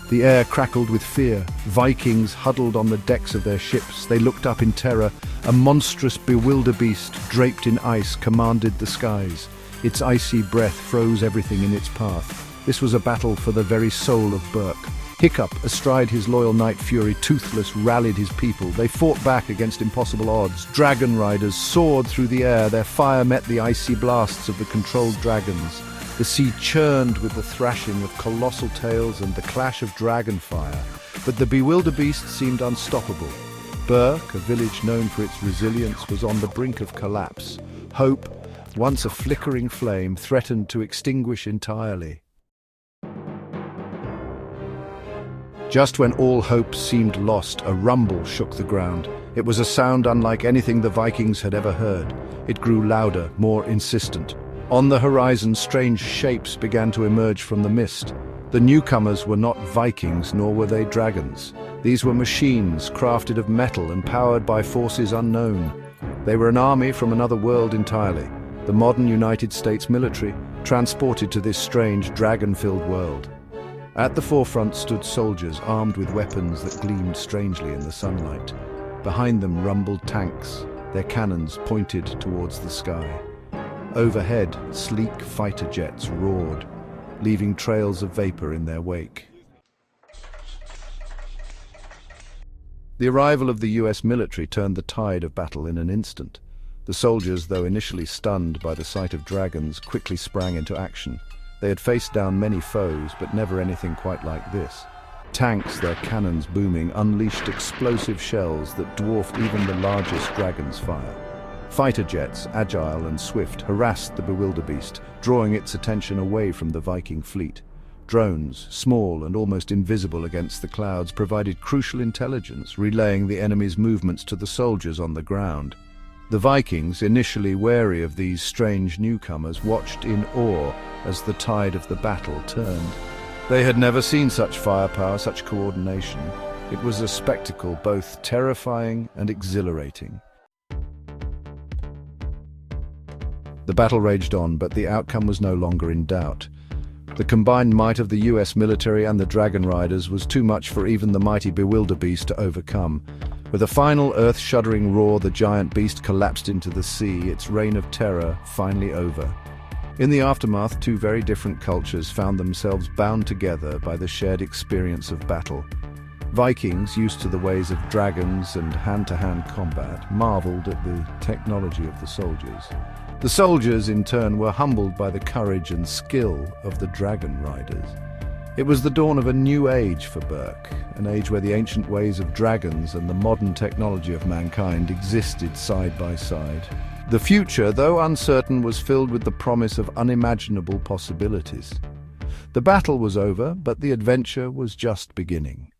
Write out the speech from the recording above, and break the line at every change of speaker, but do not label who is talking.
The air crackled with fear. Vikings huddled on the decks of their ships. They looked up in terror. A monstrous bewilderbeast draped in ice commanded the skies. Its icy breath froze everything in its path. This was a battle for the very soul of Berk. Hiccup, astride his loyal Night Fury, Toothless rallied his people. They fought back against impossible odds. Dragon riders soared through the air. Their fire met the icy blasts of the controlled dragons. The sea churned with the thrashing of colossal tails and the clash of dragon fire. But the bewilderbeast seemed unstoppable. Berk, a village known for its resilience, was on the brink of collapse. Hope, once a flickering flame, threatened to extinguish entirely. Just when all hope seemed lost, a rumble shook the ground. It was a sound unlike anything the Vikings had ever heard. It grew louder, more insistent. On the horizon, strange shapes began to emerge from the mist. The newcomers were not Vikings, nor were they dragons. These were machines, crafted of metal and powered by forces unknown. They were an army from another world entirely. The modern United States military, transported to this strange, dragon-filled world. At the forefront stood soldiers armed with weapons that gleamed strangely in the sunlight. Behind them rumbled tanks, their cannons pointed towards the sky. Overhead, sleek fighter jets roared, leaving trails of vapor in their wake. The arrival of the US military turned the tide of battle in an instant. The soldiers, though initially stunned by the sight of dragons, quickly sprang into action. They had faced down many foes, but never anything quite like this. Tanks, their cannons booming, unleashed explosive shells that dwarfed even the largest dragon's fire. Fighter jets, agile and swift, harassed the bewilderbeast, drawing its attention away from the Viking fleet. Drones, small and almost invisible against the clouds, provided crucial intelligence, relaying the enemy's movements to the soldiers on the ground. The Vikings, initially wary of these strange newcomers, watched in awe as the tide of the battle turned. They had never seen such firepower, such coordination. It was a spectacle both terrifying and exhilarating. The battle raged on, but the outcome was no longer in doubt. The combined might of the US military and the dragon riders was too much for even the mighty bewilderbeast to overcome. With a final earth-shuddering roar, the giant beast collapsed into the sea, its reign of terror finally over. In the aftermath, two very different cultures found themselves bound together by the shared experience of battle. Vikings, used to the ways of dragons and hand-to-hand combat, marveled at the technology of the soldiers. The soldiers, in turn, were humbled by the courage and skill of the dragon riders. It was the dawn of a new age for Berk, an age where the ancient ways of dragons and the modern technology of mankind existed side by side. The future, though uncertain, was filled with the promise of unimaginable possibilities. The battle was over, but the adventure was just beginning.